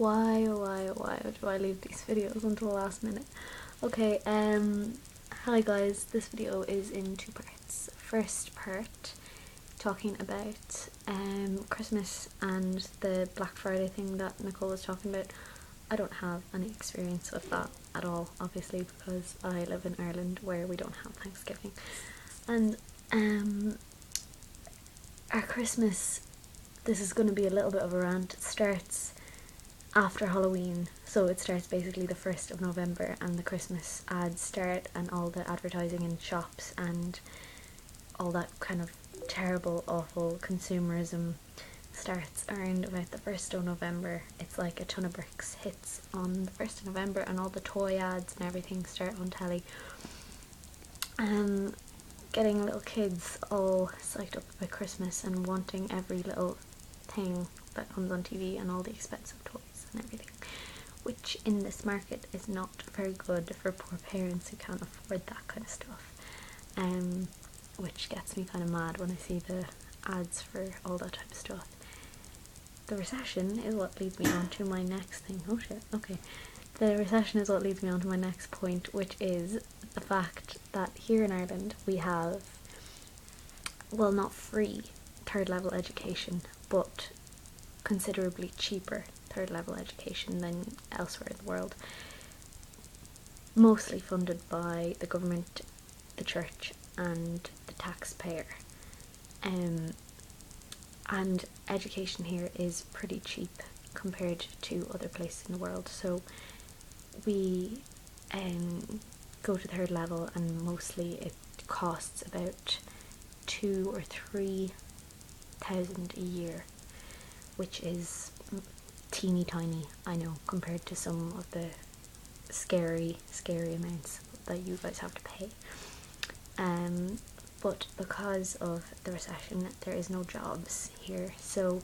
Why, oh why do I leave these videos until the last minute? Okay, hi guys, this video is in two parts. First part, talking about Christmas and the Black Friday thing that Nicole was talking about. I don't have any experience with that at all, obviously, because I live in Ireland where we don't have Thanksgiving. And our Christmas, this is going to be a little bit of a rant. It starts after Halloween, so it starts basically the 1st of November, and the Christmas ads start and all the advertising in shops and all that kind of terrible, awful consumerism starts around about the 1st of November. It's like a ton of bricks hits on the 1st of November, and all the toy ads and everything start on telly. Getting little kids all psyched up about Christmas and wanting every little thing that comes on TV and all the expensive toys and everything, which in this market is not very good for poor parents who can't afford that kind of stuff, which gets me kind of mad when I see the ads for all that type of stuff. The recession is what leads me on to my next thing. Oh shit, okay. The recession is what leads me on to my next point, which is the fact that here in Ireland we have, well, not free third level education, but considerably cheaper third level education than elsewhere in the world, mostly funded by the government, the church and the taxpayer. And education here is pretty cheap compared to other places in the world. So we go to third level and mostly it costs about 2,000 or 3,000 a year, which is teeny tiny, I know, compared to some of the scary amounts that you guys have to pay. But because of the recession, there is no jobs here. So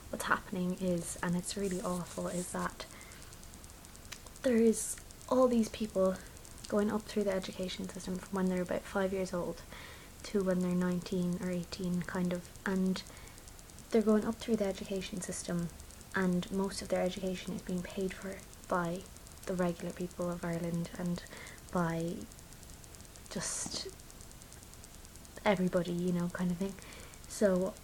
what's happening is, and it's really awful, is that there is all these people going up through the education system from when they're about 5 years old to when they're 19 or 18 kind of, and they're going up through the education system, and most of their education is being paid for by the regular people of Ireland and by just everybody, you know, kind of thing. So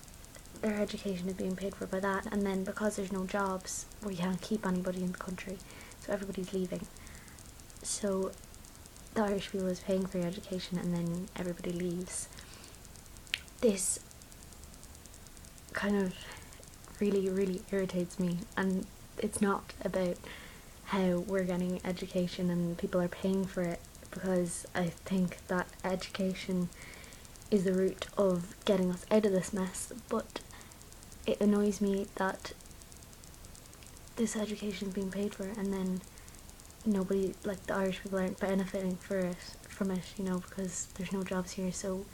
their education is being paid for by that, and then because there's no jobs, we can't keep anybody in the country, so everybody's leaving. So the Irish people is paying for your education and then everybody leaves. This kind of really irritates me, and it's not about how we're getting education and people are paying for it, because I think that education is the root of getting us out of this mess, but it annoys me that this education is being paid for and then nobody, like the Irish people, aren't benefiting from it, you know, because there's no jobs here, so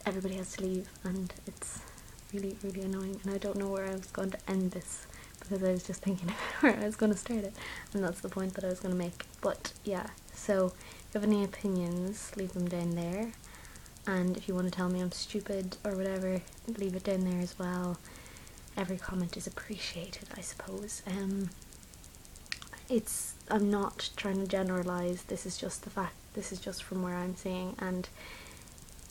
everybody has to leave, and it's really annoying. And I don't know where I was going to end this, because I was just thinking where I was going to start it, and that's the point that I was going to make. But yeah, so if you have any opinions, leave them down there, and if you want to tell me I'm stupid or whatever, leave it down there as well. Every comment is appreciated, I suppose. I'm not trying to generalise, this is just the fact, this is just from where I'm seeing, and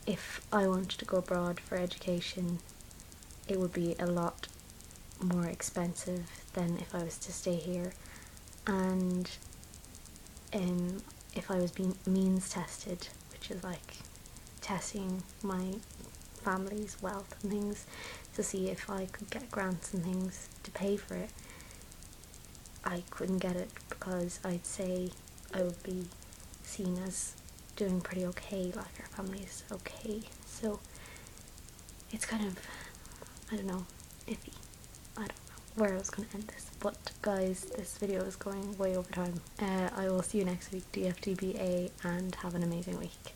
if I wanted to go abroad for education, it would be a lot more expensive than if I was to stay here. And if I was being means tested, which is like testing my family's wealth and things to see if I could get grants and things to pay for it, I couldn't get it, because I'd say I would be seen as doing pretty okay, like our family is okay. So it's kind of, I don't know, iffy. I don't know where I was going to end this, but guys, this video is going way over time. I will see you next week, DFTBA, and have an amazing week.